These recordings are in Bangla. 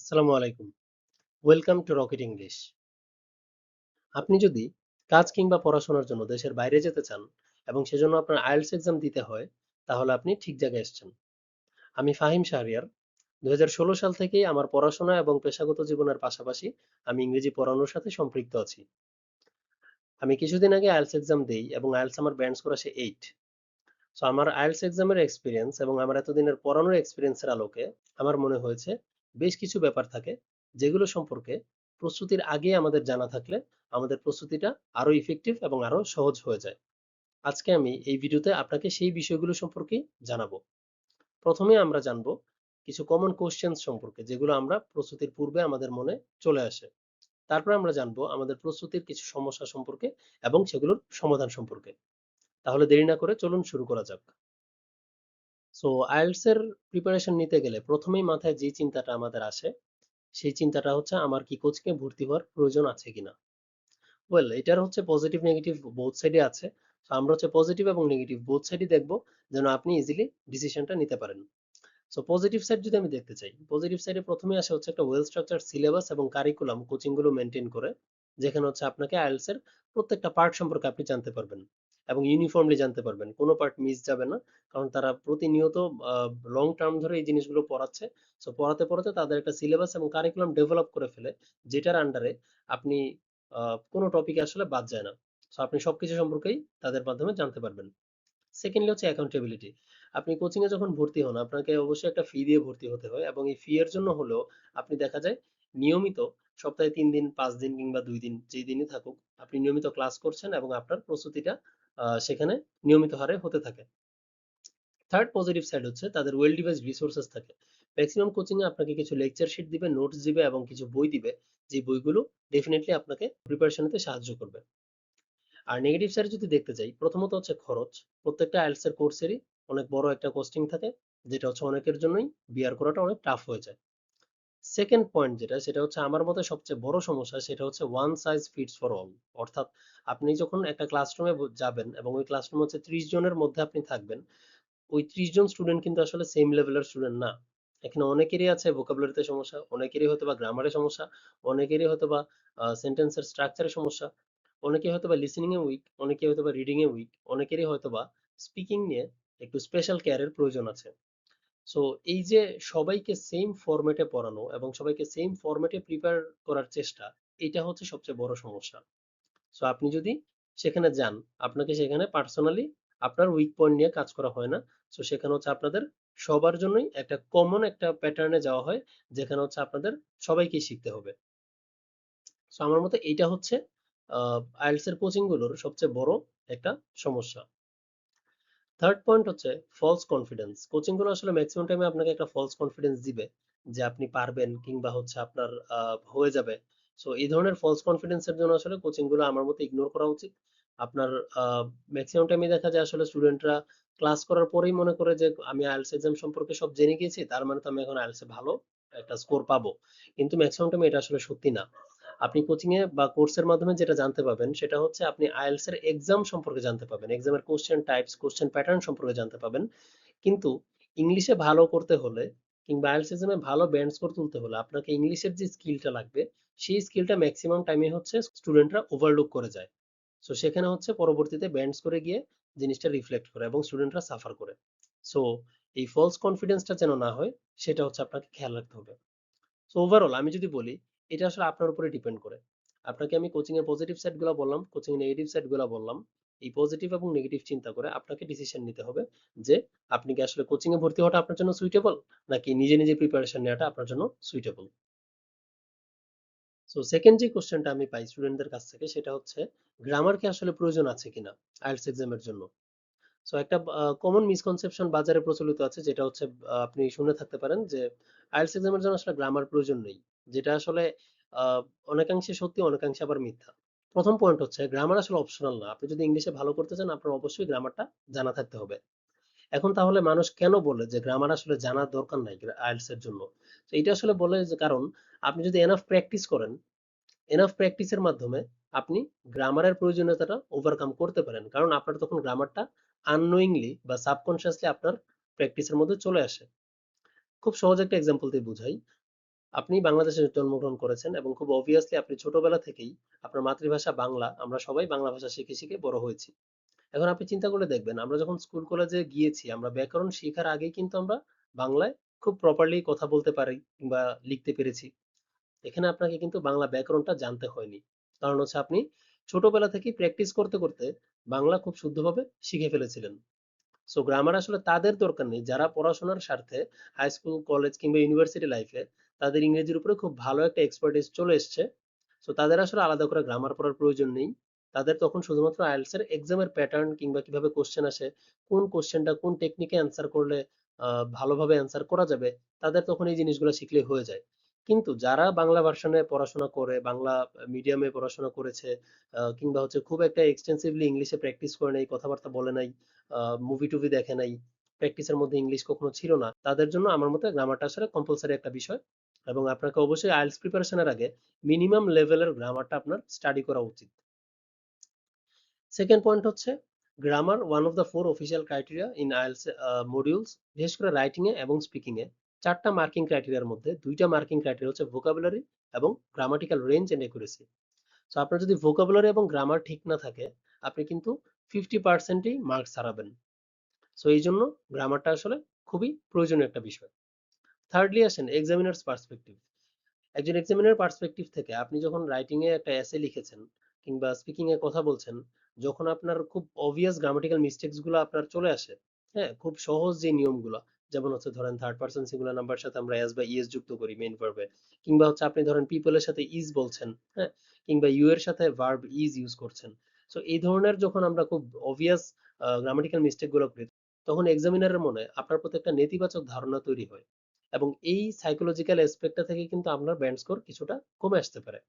আসসালামু আলাইকুম। Welcome to rocket English. আপনি যদি কাজ কিংবা পড়াশোনার জন্য দেশের বাইরে যেতে চান এবং সেজন্য আপনার আইএলটিএস এক্সাম দিতে হয়, তাহলে আপনি ঠিক জায়গায় এসেছেন। আমি ফাহিম শাহরিয়ার। 2016 সাল থেকেই আমার পড়াশোনা এবং পেশাগত জীবনের পাশাপাশি আমি ইংরেজি পড়ানোর সাথে সম্পৃক্ত আছি। আমি কিছুদিন আগে আইএলটিএস এক্সাম দেই এবং আইএলটিএস আমার ব্যান্ড স্কোর আসে 8। সো আমার আইএলটিএস এক্সামের এক্সপিরিয়েন্স এবং আমার এতদিনের পড়ানোর এক্সপিরিয়েন্সের আলোকে আমার মনে হয়েছে বেশ কিছু ব্যাপার থাকে যেগুলো সম্পর্কে প্রস্তুতির আগে আমাদের জানা থাকলে আমাদের প্রস্তুতিটা আরো ইফেক্টিভ এবং আরো সহজ হয়ে যায়। আজকে আমি এই ভিডিওতে আপনাকে সেই বিষয়গুলো সম্পর্কে জানাবো। প্রথমে আমরা জানবো কিছু কমন কোশ্চেন্স সম্পর্কে যেগুলো আমরা প্রস্তুতির পূর্বে আমাদের মনে চলে আসে। তারপর আমরা জানবো আমাদের প্রস্তুতির কিছু সমস্যা সম্পর্কে এবং সেগুলোর সমাধান সম্পর্কে। তাহলে দেরি না করে চলুন শুরু করা যাক। সো আইএলটিএস এর প্রিপারেশন নিতে গেলে প্রথমেই মাথায় যে চিন্তাটা আমাদের আসে সেই চিন্তাটা হচ্ছে আমার কি কোচিং এ ভর্তি হওয়ার প্রয়োজন আছে কিনা। ওয়েল, এটার হচ্ছে পজিটিভ নেগেটিভ বোথ সাইডে আছে। তো আমরা হচ্ছে পজিটিভ এবং নেগেটিভ বোথ সাইডই দেখবো যেন আপনি ইজিলি ডিসিশনটা নিতে পারেন। সো পজিটিভ সাইড যদি আমি দেখতে চাই, পজিটিভ সাইডে প্রথমে আসে হচ্ছে একটা ওয়েল স্ট্রাকচার সিলেবাস এবং কারিকুলাম কোচিং গুলো মেনটেন করে, যেখানে হচ্ছে আপনাকে আইএলটিএস এর প্রত্যেকটা পার্ট সম্পর্কে আপনি জানতে পারবেন এবং ইউনিফর্মলি জানতে পারবেন, কোনো পার্ট মিস যাবে না। কারণ তারা প্রতিনিয়ত লং টার্ম ধরে এই জিনিসগুলো পড়াচ্ছে। সো পড়াতে পড়াতে তাদের একটা সিলেবাস এবং কারিকুলাম ডেভেলপ করে ফেলে, যেটার আন্ডারে আপনি কোনো টপিক আসলে বাদ যায় না। সো আপনি সবকিছু সম্পর্কেই তাদের মাধ্যমে জানতে পারবেন। সেকেন্ডলি হচ্ছে অ্যাকাউন্টেবিলিটি। আপনি কোচিং এ যখন ভর্তি হন আপনাকে অবশ্যই একটা ফি দিয়ে ভর্তি হতে হয় এবং এই ফি এর জন্য হলেও আপনি দেখা যায় নিয়মিত সপ্তাহে 3 দিন, 5 দিন কিংবা 2 দিন যেই দিনই থাকুক আপনি নিয়মিত ক্লাস করছেন এবং আপনার প্রস্তুতিটা সেখানে নিয়মিত হারে হতে থাকে। থার্ড পজিটিভ সাইড হচ্ছে তাদের ওয়েল ডিভাইসড রিসোর্সেস থাকে। ম্যাক্সিমাম কোচিং এ আপনাকে কিছু লেকচার শিট দিবে, নোটস দিবে এবং কিছু বই দিবে, যে বইগুলো ডেফিনিটলি আপনাকে প্রিপারেশন নিতে সাহায্য করবে। আর নেগেটিভ সাইড যদি দেখতে যাই, প্রথমত হচ্ছে খরচ। প্রত্যেকটা আইএলটিএস এর কোর্সেরই অনেক বড় একটা কস্টিং থাকে, যেটা হচ্ছে অনেকের জন্যই বিয়ার করাটা অনেক টাফ হয়ে যায়। সেকেন্ড পয়েন্ট যেটা, সেটা হচ্ছে আমার মতে সবচেয়ে বড় সমস্যা, সেটা হচ্ছে one size fits for all. অর্থাৎ আপনি যখন একটা ক্লাসরুমে যাবেন এবং ওই ক্লাসরুমে হচ্ছে 30 জনের মধ্যে আপনি থাকবেন, ওই 30 জন স্টুডেন্ট কিন্তু আসলে সেম লেভেলের স্টুডেন্ট না। এখানে অনেকেরই আছে ভোকাবুলারিতে সমস্যা, অনেকেরই হয়তো বা গ্রামারে সমস্যা, অনেকেরই হয়তো বা সেন্টেন্সের স্ট্রাকচারে সমস্যা, অনেকে হয়তো বা লিসেনিং এ উইক, অনেকে হয়তো বা রিডিং এ উইক, অনেকেরই হয়তো বা স্পিকিং নিয়ে একটু স্পেশাল কেয়ারের প্রয়োজন আছে। সো এই যে সবাইকে সেম ফরম্যাটে পড়ানো এবং সবাইকে সেম ফরম্যাটে প্রিপেয়ার করার চেষ্টা, এটা হচ্ছে সবচেয়ে বড় সমস্যা। সো আপনি যদি সেখানে যান, আপনাকে সেখানে পার্সোনালি আপনার উইক পয়েন্ট নিয়ে কাজ করা হয় না। সো সেখানে হচ্ছে আপনাদের সবার জন্যই একটা কমন একটা প্যাটার্নে যাওয়া হয়, যেখানে হচ্ছে আপনাদের সবাইকেই শিখতে হবে। সো আমার মতে এইটা হচ্ছে আইএলটিএস এর কোচিং গুলোর সবচেয়ে বড় একটা সমস্যা। থার্ড পয়েন্ট হচ্ছে ফলস কনফিডেন্স। কোচিং গুলো আসলে ম্যাক্সিমাম টাইমে আপনাকে একটা ফলস কনফিডেন্স দিবে যে আপনি পারবেন কিংবা হচ্ছে আপনার হয়ে যাবে। সো এই ধরনের ফলস কনফিডেন্স এর জন্য আসলে কোচিং গুলো আমার মতে ইগনোর করা উচিত। আপনার ম্যাক্সিমাম টাইমে দেখা যায় আসলে স্টুডেন্টরা ক্লাস করার পরেই মনে করে যে আমি আইএলটিএস এক্সাম সম্পর্কে সব জেনে গেছি, তার মানে তো আমি এখন আইএলটিএস এ ভালো একটা স্কোর পাবো। কিন্তু ম্যাক্সিমাম টাইমে এটা আসলে সত্যি না। আপনি কোচিং এ বা কোর্সের মাধ্যমে যেটা জানতে পাবেন সেটা হচ্ছে আপনি আইএলটিএস এর এক্সাম সম্পর্কে জানতে পাবেন, এক্সামের কোশ্চেন টাইপস, কোশ্চেন প্যাটার্ন সম্পর্কে জানতে পাবেন। কিন্তু ইংলিশে ভালো করতে হলে কিংবা আইএলটিএস এক্সামে ভালো ব্যান্ড স্কোর তুলতে হলে আপনাকে ইংলিশের যে স্কিলটা লাগবে, সেই স্কিলটা ম্যাক্সিমাম টাইমে হচ্ছে স্টুডেন্টরা ওভারলুক করে যায়। সো সেখানে হচ্ছে পরবর্তীতে ব্যান্ড স্কোরে গিয়ে জিনিসটা রিফ্লেক্ট করে এবং স্টুডেন্টরা সাফার করে। সো এই ফলস কনফিডেন্সটা যেন না হয়, সেটা হচ্ছে আপনাকে খেয়াল রাখতে হবে। সো ওভারঅল আমি যদি বলি, এটা আসলে আপনার উপরে ডিপেন্ড করে। আপনাকে আমি কোচিং এর পজিটিভ সাইড গুলা বললাম, কোচিং এর নেগেটিভ সাইড গুলা বললাম। এই পজিটিভ এবং নেগেটিভ চিন্তা করে আপনাকে ডিসিশন নিতে হবে যে আপনি কি আসলে কোচিং এ ভর্তি হওয়াটা আপনার জন্য সুইটেবল, নাকি নিজে নিজে প্রিপারেশন নেওয়াটা আপনার জন্য সুইটেবল। সো সেকেন্ড যে কোশ্চেনটা আমি পাই স্টুডেন্টদের কাছ থেকে, সেটা হচ্ছে গ্রামার কি আসলে প্রয়োজন আছে কিনা আইএলটিএস এক্সামের জন্য। সো একটা কমন মিসকনসেপশন বাজারে প্রচলিত আছে, যেটা হচ্ছে আপনি শুনে থাকতে পারেন যে আইএলটিএস এক্সামের জন্য আসলে গ্রামার প্রয়োজন নেই। যেটা আসলে আহ, অনেকাংশে সত্যি, অনেকাংশে আবার মিথ্যা। প্রথম পয়েন্ট হচ্ছে গ্রামার আসলে অপশনাল না। আপনি যদি ইংলিশে ভালো করতে চান আপনার অবশ্যই গ্রামারটা জানা থাকতে হবে। এখন তাহলে মানুষ কেন বলে যে গ্রামার আসলে জানার দরকার নাই আইএলটিএস এর জন্য? তো এটা আসলে বলে যে কারণ আপনি যদি এনাফ প্র্যাকটিস করেন, এনাফ প্র্যাকটিসের মাধ্যমে আপনি গ্রামারের প্রয়োজনীয়তাটা ওভারকাম করতে পারেন, কারণ আপনার তখন গ্রামারটা আননোয়িংলি বা সাবকনসিয়াসলি আপনার প্র্যাকটিসের মধ্যে চলে আসে। খুব সহজ একটা এক্সাম্পল দিয়ে বুঝাই। আপনি বাংলাদেশে জন্মগ্রহণ করেছেন এবং খুব অবভিয়াসলি আপনি ছোটবেলা থেকেই আপনার মাতৃভাষা বাংলা, আমরা সবাই বাংলা ভাষা শিখে শিখে বড় হয়েছি। এখন আপনি চিন্তা করে দেখবেন, আমরা যখন স্কুল কলেজে গিয়েছি, আমরা ব্যাকরণ শেখার আগেই কিন্তু আমরা বাংলায় খুব প্রপারলি কথা বলতে পারি কিংবা লিখতে পেরেছি। এখানে আপনাকে কিন্তু বাংলা ব্যাকরণটা জানতে হয়নি। কারণ হচ্ছে আপনি ছোটবেলা থেকেই প্র্যাকটিস করতে করতে বাংলা খুব শুদ্ধভাবে শিখে ফেলেছিলেন। সো গ্রামার আসলে তাদের দরকার নেই যারা পড়াশোনার স্বার্থে হাই স্কুল, কলেজ কিংবা ইউনিভার্সিটি লাইফে তাদের ইংরেজির উপরে খুব ভালো একটা এক্সপার্টিস চলে এসছে। সো তাদের আসলে আলাদা করে গ্রামার পড়ার প্রয়োজন নেই। তাদের তখন শুধুমাত্র আইএলটিএস এর এক্সামের প্যাটার্ন কিংবা কিভাবে কোশ্চেন আসে, কোন কোশ্চেনটা কোন টেকনিকে অ্যান্সার করলে ভালোভাবে অ্যান্সার করা যাবে, তাদের তখন এই জিনিসগুলো শিখলে হয়ে যায়। কিন্তু যারা বাংলা ভার্সনে পড়াশোনা করে, বাংলা মিডিয়ামে পড়াশোনা করেছে, কিংবা হচ্ছে খুব একটা এক্সটেন্সিভলি ইংলিশে প্র্যাকটিস করে নাই, কথাবার্তা বলে নাই, মুভি-টুভি দেখে নাই, প্র্যাকটিসের মধ্যে ইংলিশ কখনো ছিল না, তাদের জন্য আমার মতে গ্রামারটা আসলে কম্পালসারি একটা বিষয়। এবং আপনাকে অবশ্যই আইএলটিএস প্রিপারেশনের আগে মিনিমাম লেভেলের গ্রামারটা আপনার স্টাডি করা উচিত। সেকেন্ড পয়েন্ট হচ্ছে grammar one of the four official criteria in IELTS modules. বিশেষ করে রাইটিং এ এবং স্পিকিং এ চারটা মার্কিং ক্রাইটেরিয়ার মধ্যে দুইটা মার্কিং ক্রাইটেরিয়া হচ্ছে ভোকাবুলারি এবং grammatical range and accuracy. So আপনার যদি ভোকাবুলারি এবং গ্রামার ঠিক না থাকে, আপনি কিন্তু 50%ই মার্কস হারাবেন। সো এই জন্য গ্রামারটা আসলে খুবই প্রয়োজনীয় একটা বিষয়। থার্ডলি আসেন এক্সামিনার্স পার্সপেক্টিভ। একজন এক্সামিনার পার্সপেক্টিভ থেকে আপনি যখন রাইটিং এ একটা এসে লিখেছেন কিংবা স্পিকিং এ কথা বলছেন, যখন আপনার খুব অবভিয়াস গ্রামাটিক্যাল মিস্টেকস গুলো আপনার চলে আসে, হ্যাঁ, খুব সহজ যে নিয়মগুলো, যেমন হচ্ছে ধরেন থার্ড পারসন সিঙ্গুলার নাম্বার সাথে আমরা এস বা ইএস যুক্ত করি মেইন ভার্বে, কিংবা হচ্ছে আপনি ধরেন পিপল এর সাথে ইজ বলছেন, হ্যাঁ, কিংবা ইউ এর সাথে ভার্ব ইজ ইউজ করছেন। সো এই ধরনের যখন আমরা খুব অবভিয়াস গ্রামাটিক্যাল মিস্টেক গুলো করি, তখন এক্সামিনারের মনে আপনার প্রতি একটা নেতিবাচক ধারণা তৈরি হয় এবং এই সাইকোলজিক্যাল অ্যাসপেক্টটা থেকে কিন্তু আপনার ব্যান্ড স্কোর কিছুটা কমে আসতে পারে।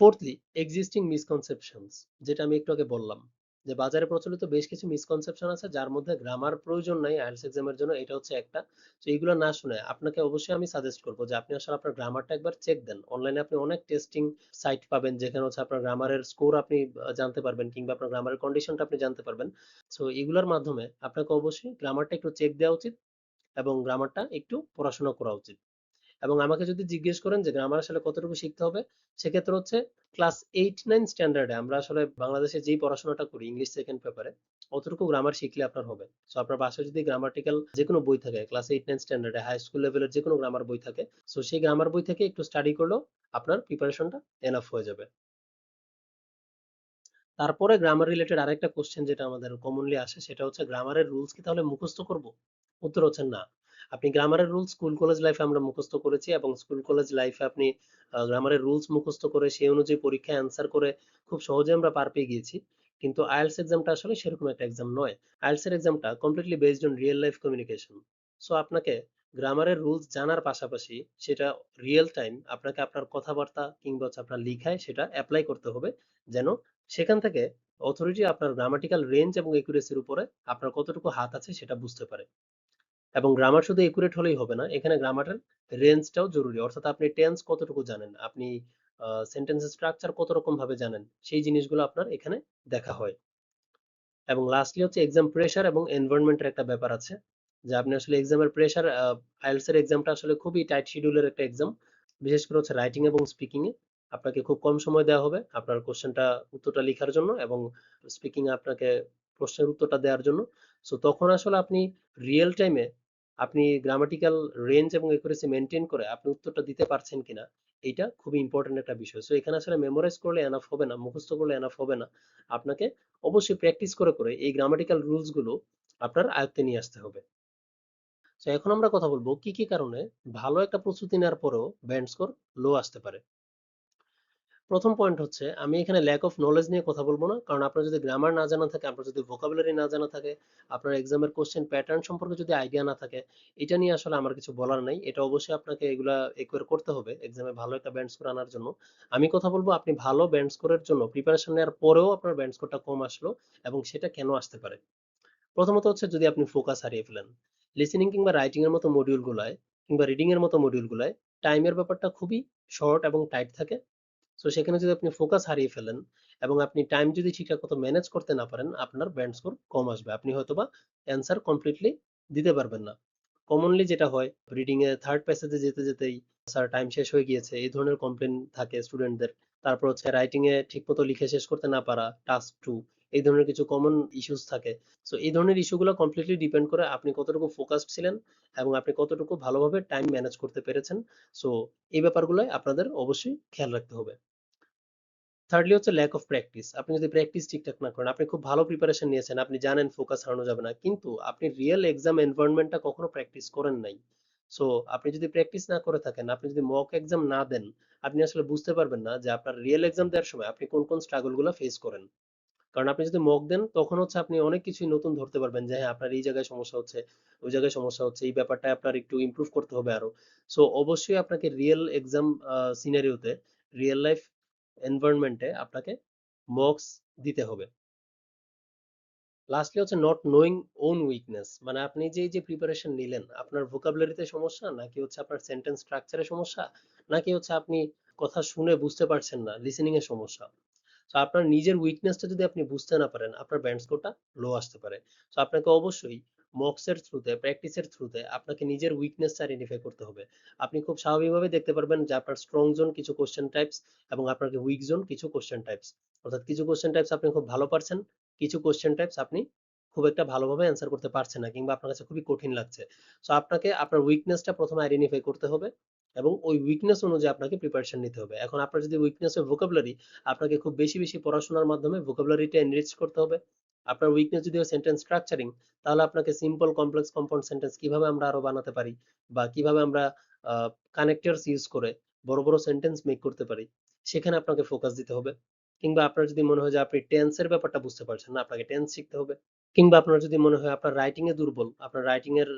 ফোর্থলি এক্সিস্টিং মিসকনসেপশনস, যেটা আমি একটু আগে বললাম, যে বাজারে প্রচলিত বেশ কিছু মিসকনসেপশন আছে যার মধ্যে গ্রামার প্রয়োজন নাই আইএলটিএস এক্সামের জন্য, এটা হচ্ছে একটা। তো এইগুলো না শুনে আপনাকে অবশ্যই আমি সাজেস্ট করবো যে আপনি আসলে আপনার গ্রামারটা একবার চেক দেন। অনলাইনে আপনি অনেক টেস্টিং সাইট পাবেন যেখানে হচ্ছে আপনার গ্রামারের স্কোর আপনি জানতে পারবেন কিংবা আপনার গ্রামারের কন্ডিশনটা আপনি জানতে পারবেন। সো এগুলোর মাধ্যমে আপনাকে অবশ্যই গ্রামারটা একটু চেক দেওয়া উচিত এবং গ্রামারটা একটু পড়াশোনা করা উচিত। এবং আমাকে যদি জিজ্ঞেস করেন যে গ্রামার আসলে কতটুকু শিখতে হবে, সেক্ষেত্রে হচ্ছে ক্লাস 8-9 স্ট্যান্ডার্ডে আমরা আসলে বাংলাদেশে যেই পড়াশোনাটা করি ইংলিশ সেকেন্ড পেপারে, অতটুকু গ্রামার শিখলে আপনার হবে। সো আপনার বাসায় যদি গ্রামাটিক্যাল যে কোনো বই থাকে ক্লাস 8-9 স্ট্যান্ডার্ডে হাই স্কুল লেভেলের যে কোনো গ্রামার বই থাকে, সো সেই গ্রামার বই থেকে একটু স্টাডি করলেও আপনার প্রিপারেশনটা এনাফ হয়ে যাবে। তারপরে গ্রামার রিলেটেড আরেকটা কোশ্চেন যেটা আমাদের কমনলি আসে সেটা হচ্ছে গ্রামারের রুলস কি তাহলে মুখস্থ করব? উত্তর হচ্ছে না। আপনি গ্রামারের রুলস স্কুল কলেজ লাইফে আমরা মুখস্থ করেছি এবং স্কুল কলেজ লাইফে আপনি গ্রামারের রুলস মুখস্থ করে সেই অনুযায়ী পরীক্ষায় অ্যান্সার করে খুব সহজে আমরা পার পেয়ে গিয়েছি। কিন্তু আইএলটিএস এক্সামটা আসলে সেরকম একটা এক্সাম নয়। আইএলটিএস এর এক্সামটা completely based on real life communication. So আপনাকে গ্রামারের রুলস জানার পাশাপাশি সেটা রিয়েল টাইম আপনাকে আপনার কথাবার্তা কিংবা হচ্ছে আপনার লিখায় সেটা অ্যাপ্লাই করতে হবে, যেন সেখান থেকে অথরিটি আপনার গ্রামাটিক্যাল রেঞ্জ এবং একুরেসির উপরে আপনার কতটুকু হাত আছে সেটা বুঝতে পারে। এবং গ্রামার শুধু একুরেট হলেই হবে না, এখানে গ্রামারের রেঞ্জটাও জরুরি। অর্থাৎ আপনি টেন্স কতটুকু জানেন, আপনি সেন্টেন্সের স্ট্রাকচার কত রকম ভাবে জানেন, সেই জিনিসগুলো আপনার এখানে দেখা হয়। এবং লাস্টলি হচ্ছে এক্সাম প্রেশার এবং এনভায়রনমেন্টের একটা ব্যাপার আছে, যে আপনি আসলে এক্সামের প্রেশার, আইএলটিএস এর এক্সামটা আসলে খুবই টাইট শিডিউলের একটা এক্সাম। বিশেষ করে হচ্ছে রাইটিং এবং স্পিকিং এ আপনাকে খুব কম সময় দেওয়া হবে আপনার কোশ্চেনটা উত্তরটা লেখার জন্য এবং স্পিকিং এ আপনাকে প্রশ্নের উত্তরটা দেওয়ার জন্য। সো তখন আসলে আপনি রিয়েল টাইমে আপনি গ্রামাটিক্যাল রেঞ্জ এবং একুরেসি মেনটেন করে আপনি উত্তরটা দিতে পারছেন কিনা, এইটা খুবই ইম্পর্টেন্ট একটা বিষয়। সো এখানে আসলে মেমোরাইজ করলে এনাফ হবে না, মুখস্থ করলে এনাফ হবে না, আপনাকে অবশ্যই প্র্যাকটিস করে করে এই গ্রামাটিক্যাল রুলস গুলো আপনার আয়ত্তে নিয়ে আসতে হবে। তো এখন আমরা কথা বলবো কি কি কারণে ভালো একটা প্রস্তুতি নেওয়ার পরেও ব্যান্ড স্কোর লো আসতে পারে। প্রথম পয়েন্ট হচ্ছে আমি এখানে ল্যাক অফ নলেজ নিয়ে কথা বলবো না, কারণ আপনার যদি গ্রামার না জানা থাকে, আপনার যদি ভোকাবুলারি না জানা থাকে, আপনার এক্সামের কোশ্চেন প্যাটার্ন সম্পর্কে যদি আইডিয়া না থাকে, এটা নিয়ে আসলে আমার কিছু বলার নাই। এটা অবশ্যই আপনাকে এগুলা একুয়ার করতে হবে এক্সামে ভালো একটা ব্যান্ড স্কোর আনার জন্য। আমি কথা বলবো আপনি ভালো ব্যান্ড স্কোরের জন্য প্রিপারেশন নেওয়ার পরেও আপনার ব্যান্ড স্কোরটা কম আসলো এবং সেটা কেন আসতে পারে। প্রথমত হচ্ছে যদি আপনি ফোকাস হারিয়ে ফেলেন, লিসেনিং কিংবা রাইটিং এর মতো মডিউল গুলায় কিংবা রিডিং এর মতো মডিউল গুলায় টাইমের ব্যাপারটা খুবই শর্ট এবং টাইট থাকে। সো সেখানে যদি আপনি ফোকাস হারিয়ে ফেলেন এবং আপনি টাইম যদি ঠিকঠাক মতো ম্যানেজ করতে না পারেন, আপনার ব্যান্ড স্কোর কম আসবে, আপনি হয়তোবা অ্যান্সার কমপ্লিটলি দিতে পারবেন না। কমনলি যেটা হয়, রিডিং এ থার্ড প্যাসেজে যেতে যেতেই স্যার টাইম শেষ হয়ে গিয়েছে, এই ধরনের কমপ্লেন থাকে স্টুডেন্টদের। তারপর হচ্ছে রাইটিং এ ঠিকমতো লিখে শেষ করতে না পারা, টাস্ক টু, এই ধরনের কিছু কমন ইস্যুস থাকে। সো এই ধরনের ইস্যুগুলো কমপ্লিটলি ডিপেন্ড করে আপনি কতটুকু ফোকাসড ছিলেন এবং আপনি কতটুকু ভালোভাবে টাইম ম্যানেজ করতে পেরেছেন। সো এই ব্যাপারগুলো আপনাদের অবশ্যই খেয়াল রাখতে হবে। থার্ডলি হচ্ছে ল্যাক অফ প্র্যাকটিস। আপনি যদি প্র্যাকটিস ঠিকঠাক না করেন, আপনি খুব ভালো প্রিপারেশন নিয়েছেন, আপনি জানেন ফোকাস হারানো যাবে না, কিন্তু আপনি রিয়েল এক্সাম এনভায়রনমেন্টটা কখনো প্র্যাকটিস করেন নাই। সো আপনি যদি প্র্যাকটিস না করে থাকেন, আপনি যদি মক এক্সাম না দেন, আপনি আসলে বুঝতে পারবেন না যে আপনার রিয়েল এক্সাম দেওয়ার সময় আপনি কোন কোন স্ট্রাগল গুলো ফেস করেন। কারণ আপনি যদি মক দেন তখন হচ্ছে আপনি অনেক কিছুই নতুন ধরতে পারবেন যে হ্যাঁ, আপনার এই জায়গায় সমস্যা হচ্ছে, ওই জায়গায় সমস্যা হচ্ছে, এই ব্যাপারটা আপনার একটু ইমপ্রুভ করতে হবে আরো। সো অবশ্যই আপনাকে রিয়েল এক্সাম সিনারিওতে, রিয়েল লাইফ এনভায়রনমেন্টে আপনাকে মক্স দিতে হবে। লাস্টলি হচ্ছে নট নোয়িং ওন উইকনেস, মানে আপনি যে এই যে প্রিপারেশন নিলেন, আপনার ভোকাবুলারিতে সমস্যা, নাকি হচ্ছে আপনার সেন্টেন্স স্ট্রাকচারে সমস্যা, নাকি হচ্ছে আপনি কথা শুনে বুঝতে পারছেন না, লিসেনিং এর সমস্যা। তো আপনার নিজের উইকনেসটা যদি আপনি বুঝতে না পারেন, আপনার ব্যান্ড স্কোরটা লো আসতে পারে। তো আপনাকে অবশ্যই মক্স এর থ্রুতে, প্র্যাকটিসের থ্রুতে আপনাকে নিজের উইকনেসটা আইডেন্টিফাই করতে হবে। আপনি খুব স্বাভাবিকভাবে দেখতে পারবেন যে আপনার স্ট্রং জোন কিছু কোশ্চেন টাইপস এবং আপনার উইক জোন কিছু কোশ্চেন টাইপস। অর্থাৎ কিছু কোশ্চেন টাইপস আপনি খুব ভালো পারছেন, কিছু কোশ্চেন টাইপস আপনি খুব একটা ভালোভাবে অ্যান্সার করতে পারছেন না, কিংবা আপনার কাছে খুবই কঠিন লাগছে। সো আপনাকে আপনার উইকনেসটা প্রথমে আইডেন্টিফাই করতে হবে এবং ওই উইকনেস অনুযায়ী আপনাকে প্রিপারেশন নিতে হবে। এখন আপনার যদি উইকনেস হয় ভোকাবুলারি, আপনাকে খুব বেশি বেশি পড়াশোনার মাধ্যমে ভোকাবুলারিটা এনরিচ করতে হবে। আপনার উইকনেস যদি হয় সেন্টেন্স স্ট্রাকচারিং, তাহলে আপনাকে সিম্পল, কমপ্লেক্স, কম্পাউন্ড সেন্টেন্স কিভাবে আমরা আরো বানাতে পারি, বা কিভাবে আমরা কানেক্টরস ইউজ করে বড় বড় সেন্টেন্স মেক করতে পারি, সেখানে আপনাকে ফোকাস দিতে হবে। কিংবা আপনার যদি মনে হয় যে আপনি টেন্সের ব্যাপারটা বুঝতে পারছেন না, আপনাকে টেন্স শিখতে হবে। কিংবা আপনার যদি মনে হয় আপনার রাইটিং এ দুর্বল, আপনার রাইটিং এর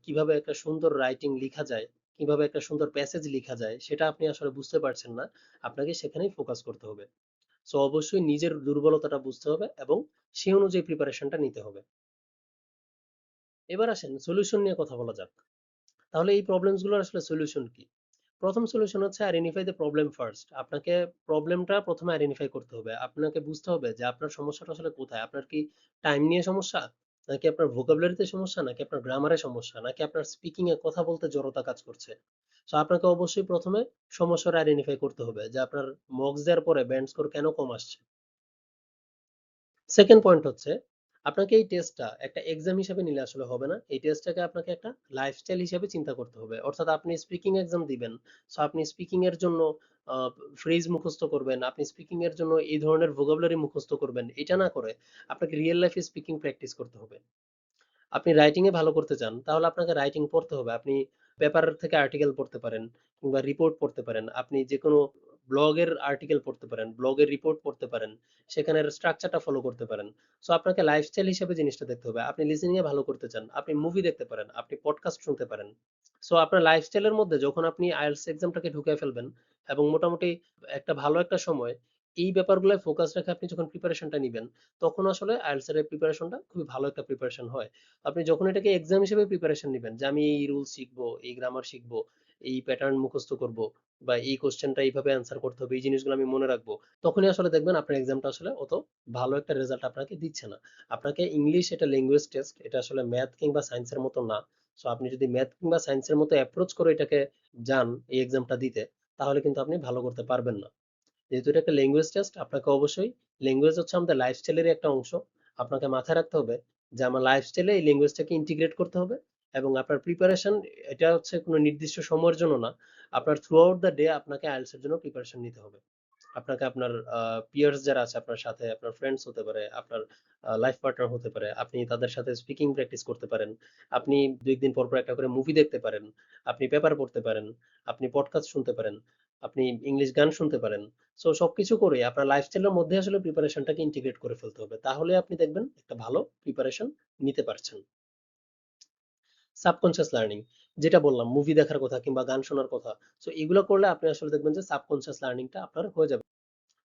কিভাবে একটা সুন্দর রাইটিং লিখা যায়, কিভাবে একটা সুন্দর প্যাসেজ লিখা যায়, সেটা আপনি আসলে বুঝতে পারছেন না, আপনাকে সেখানেই ফোকাস করতে হবে। সো অবশ্যই নিজের দুর্বলতাটা বুঝতে হবে এবং সেই অনুযায়ী প্রিপারেশনটা নিতে হবে। এবার আসেন সলিউশন নিয়ে কথা বলা যাক। তাহলে এই প্রবলেমস গুলোর আসলে সলিউশন কি? প্রথম সলিউশন হচ্ছে আইডেন্টিফাই দ্য প্রবলেম ফার্স্ট। আপনাকে প্রবলেমটা প্রথমে আইডেন্টিফাই করতে হবে। আপনাকে বুঝতে হবে যে আপনার সমস্যাটা আসলে কোথায়। আপনার কি টাইম নিয়ে সমস্যা? নাকি আপনার ভোকাবুলারিতে সমস্যা? নাকি আপনার গ্রামারে সমস্যা? নাকি আপনার স্পিকিং এ কথা বলতে জড়তা কাজ করছে? সো আপনাকে অবশ্যই প্রথমে সমস্যাটা আইডেন্টিফাই করতে হবে যে আপনার মক্স দেওয়ার পরে ব্যান্ড স্কোর কেন কম আসছে। সেকেন্ড পয়েন্ট হচ্ছে, আপনাকে এই টেস্টটা একটা এক্সাম হিসেবে নিলে আসলে হবে না। এই টেস্টটাকে আপনাকে একটা লাইফস্টাইল হিসেবে চিন্তা করতে হবে। অর্থাৎ আপনি স্পিকিং এক্সাম দিবেন। সো আপনি স্পিকিং এর জন্য আ ফ্রেজ মুখস্থ করবেন। আপনি স্পিকিং এর জন্য এই ধরনের ভোকাবুলারি মুখস্থ করবেন। এটা না করে আপনাকে রিয়াল লাইফে স্পিকিং প্র্যাকটিস করতে হবে। আপনি রাইটিং এ ভালো করতে চান, তাহলে আপনাকে রাইটিং পড়তে হবে। আপনি পেপার থেকে আর্টিকেল পড়তে পারেন, কিংবা রিপোর্ট পড়তে পারেন। আপনি যেকোনো ব্লগের আর্টিকেল পড়তে পারেন, ব্লগের রিপোর্ট পড়তে পারেন। সেখানের স্ট্রাকচারটা ফলো করতে পারেন। সো আপনাকে লাইফস্টাইল হিসেবে জিনিসটা দেখতে হবে। আপনি লিসেনিং এ ভালো করতে চান, আপনি মুভি দেখতে পারেন, আপনি পডকাস্ট শুনতে পারেন। সো আপনার লাইফস্টাইলের মধ্যে যখন আপনি আইএলটিএস এক্সামটাকে ঢুকায় ফেলবেন এবং মোটামুটি একটা ভালো একটা সময় এই ব্যাপারগুলোয় ফোকাস রেখে আপনি যখন প্রিপারেশনটা নিবেন, তখন আসলে আইএলটিএস এর প্রিপারেশনটা খুবই ভালো একটা প্রিপারেশন হয়। আপনি যখন এটাকে এক্সাম হিসেবে প্রিপারেশন নিবেন যে আমি এই রুলস শিখবো, এই গ্রামার শিখবো, এই প্যাটার্ন মুখস্থ করব, বা এই কোশ্চেনটা এইভাবে অ্যান্সার করতে হবে, এই জিনিসগুলো আমি মনে রাখবো, তখনই আসলে দেখবেন আপনার এক্সামটা আসলে অত ভালো একটা রেজাল্ট আপনাকে দিচ্ছে না। আপনাকে ইংলিশ, এটা ল্যাঙ্গুয়েজ টেস্ট, এটা আসলে ম্যাথ কিংবা সায়েন্সের মতো না। সো আপনি যদি ম্যাথ কিংবা সায়েন্সের মতো অ্যাপ্রোচ করে এটাকে যান এই এক্সামটা দিতে, তাহলে কিন্তু আপনি ভালো করতে পারবেন না। যেহেতু এটা একটা ল্যাঙ্গুয়েজ টেস্ট, আপনাকে অবশ্যই, ল্যাঙ্গুয়েজ হচ্ছে আমাদের লাইফস্টাইলেরই একটা অংশ। আপনাকে মাথায় রাখতে হবে যে আমার লাইফস্টাইলে এই ল্যাঙ্গুয়েজটাকে ইন্টিগ্রেট করতে হবে। এবং আপনার প্রিপারেশন, এটা হচ্ছে কোনো নির্দিষ্ট সময়ের জন্য না। আপনার থ্রু আউট দ্য ডে আপনাকে আইএলটিএস এর জন্য প্রিপারেশন নিতে হবে। আপনাকে আপনার পিয়ার্স যারা আছে আপনার সাথে, আপনার ফ্রেন্ডস হতে পারে, আপনার লাইফ পার্টনার হতে পারে, আপনি তাদের সাথে স্পিকিং প্র্যাকটিস করতে পারেন। আপনি ২ দিন পর পর একটা করে মুভি দেখতে পারেন। আপনি পেপার পড়তে পারেন। আপনি পডকাস্ট শুনতে পারেন। আপনি ইংলিশ গান শুনতে পারেন। সো সবকিছু করে আপনার লাইফস্টাইলের মধ্যে আসলে প্রিপারেশনটাকে ইন্টিগ্রেট করে ফেলতে হবে। তাহলে আপনি দেখবেন একটা ভালো প্রিপারেশন নিতে পারছেন। সাবকনসিয়াস লার্নিং, যেটা বললাম মুভি দেখার কথা কিংবা গান শোনার কথা। সো এগুলো করলে আপনি আসলে দেখবেন যে সাবকনসিয়াস লার্নিংটা আপনার হয়ে যাবে।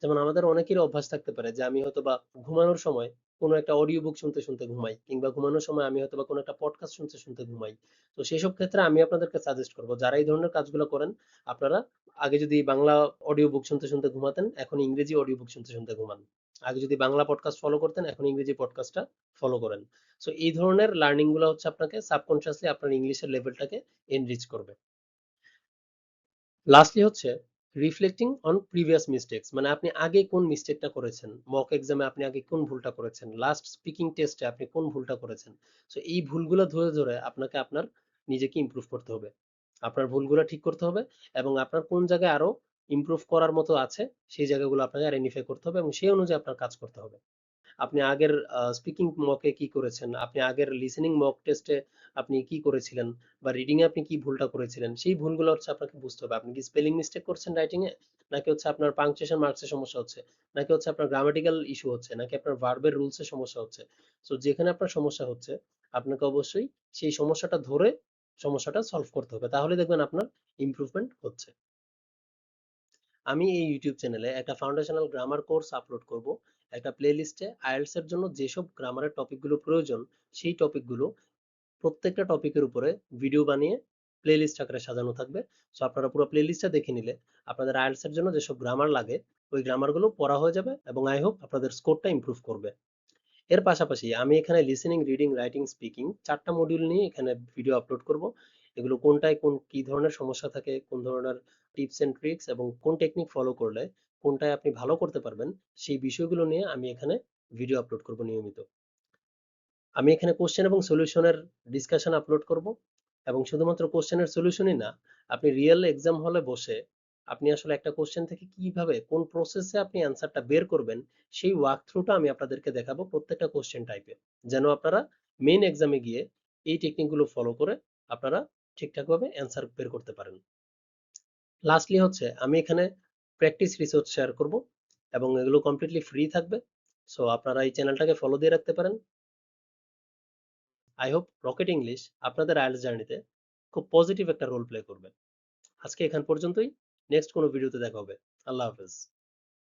যেমন আমাদের অনেকেরই অভ্যাস থাকতে পারে যে আমি হয়তোবা ঘুমানোর সময় কোনো একটা অডিও বুক শুনতে শুনতে ঘুমাই, কিংবা ঘুমানোর সময় আমি হয়তোবা কোনো একটা পডকাস্ট শুনতে শুনতে ঘুমাই। তো সেসব ক্ষেত্রে আমি আপনাদেরকে সাজেস্ট করব, যারা এই ধরনের কাজগুলো করেন, আপনারা আগে যদি বাংলা অডিও বুক শুনতে শুনতে ঘুমাতেন, এখন ইংরেজি অডিও বুক শুনতে শুনতে ঘুমান। আগে যদি বাংলা পডকাস্ট ফলো করতেন, এখন ইংরেজি পডকাস্টটা ফলো করেন। সো এই ধরনের লার্নিং গুলো হচ্ছে আপনাকে সাবকনসিয়াসলি আপনার ইংলিশের লেভেলটাকে এনরিচ করবে। লাস্টলি হচ্ছে রিফ্লেক্টিং অন প্রিভিয়াস মিস্টেক্স, মানে আপনি আগে কোন মিস্টেকটা করেছেন, মক এক্সামে আপনি আগে কোন ভুলটা করেছেন, লাস্ট স্পিকিং টেস্টে আপনি কোন ভুলটা করেছেন। সো এই ভুলগুলো ধরে ধরে আপনাকে আপনার নিজেকে ইমপ্রুভ করতে হবে, আপনার ভুলগুলো ঠিক করতে হবে, এবং আপনার কোন জায়গায় আরো ইমপ্রুভ করার মতো আছে সেই জায়গাগুলো আপনাকে আইডেন্টিফাই করতে হবে এবং সেই অনুযায়ী আপনার কাজ করতে হবে। আপনি আগের স্পিকিং মকে কি করেছেন, আপনি আগের লিসেনিং মক টেস্টে আপনি কি করেছিলেন, বা রিডিং এ আপনি কি ভুলটা করেছিলেন, সেই ভুলগুলো হচ্ছে আপনাকে বুঝতে হবে। আপনি কি স্পেলিং মিস্টেক করছেন রাইটিং এ, নাকি হচ্ছে আপনার পাংচুয়েশন মার্কসের সমস্যা হচ্ছে, নাকি হচ্ছে আপনার গ্রামাটিক্যাল ইস্যু হচ্ছে, নাকি আপনার ভার্বের রুলস এর সমস্যা হচ্ছে। সো যেখানে আপনার সমস্যা হচ্ছে আপনাকে অবশ্যই সেই সমস্যাটা ধরে সমস্যাটা সলভ করতে হবে, তাহলে দেখবেন আপনার ইমপ্রুভমেন্ট হচ্ছে। আমি এই ইউটিউব চ্যানেলে একটা ফাউন্ডেশনাল গ্রামার কোর্স আপলোড করব। একটা প্লেলিস্টে আইএলটিএস এর জন্য যেসব গ্রামারের টপিকগুলো প্রয়োজন সেই টপিকগুলো প্রত্যেকটা টপিকের উপরে ভিডিও বানিয়ে প্লেলিস্ট আকারে সাজানো থাকবে। সো আপনারা পুরো প্লেলিস্টটা দেখে নিলে আপনাদের আইএলটিএস এর জন্য যেসব গ্রামার লাগে ওই গ্রামারগুলো পড়া হয়ে যাবে এবং আই হোপ আপনাদের স্কোরটা ইমপ্রুভ করবে। এর পাশাপাশি আমি এখানে লিসেনিং, রিডিং, রাইটিং, স্পিকিং 4টা মডিউল নিয়ে এখানে ভিডিও আপলোড করব। এগুলো কোনটায় কোন কি ধরনের সমস্যা থাকে, কোন ধরনের টিপস এন্ড ট্রিক্স এবং কোন টেকনিক ফলো করলে কোনটায় আপনি ভালো করতে পারবেন সেই বিষয়গুলো নিয়ে আমি এখানে ভিডিও আপলোড করব নিয়মিত। আমি এখানে কোশ্চেন এবং সলিউশনের ডিসকাশন আপলোড করব, এবং শুধুমাত্র কোশ্চেনের সলিউশনই না, আপনি রিয়েল এক্সাম হলে বসে আপনি আসলে একটা কোশ্চেন থেকে কিভাবে কোন প্রসেসে আপনি অ্যান্সারটা বের করবেন সেই ওয়াক থ্রুটা আমি আপনাদেরকে দেখাবো প্রত্যেকটা কোশ্চেন টাইপে, যেন আপনারা মেইন এক্সামে গিয়ে এই টেকনিকগুলো ফলো করে আপনারা ঠিকঠাকভাবে অ্যান্সার বের করতে পারেন। লাস্টলি হচ্ছে আমি এখানে প্র্যাকটিস রিসোর্স শেয়ার করব এবং এগুলো কমপ্লিটলি ফ্রি থাকবে। সো আপনারা এই চ্যানেলটাকে ফলো দিয়ে রাখতে পারেন। আই হোপ রকেট ইংলিশ আপনাদের আইএলটিএস জার্নিতে খুব পজিটিভ একটা রোল প্লে করবে। আজকে এখান পর্যন্তই। নেক্সট কোনো ভিডিওতে দেখা হবে। আল্লাহ হাফেজ।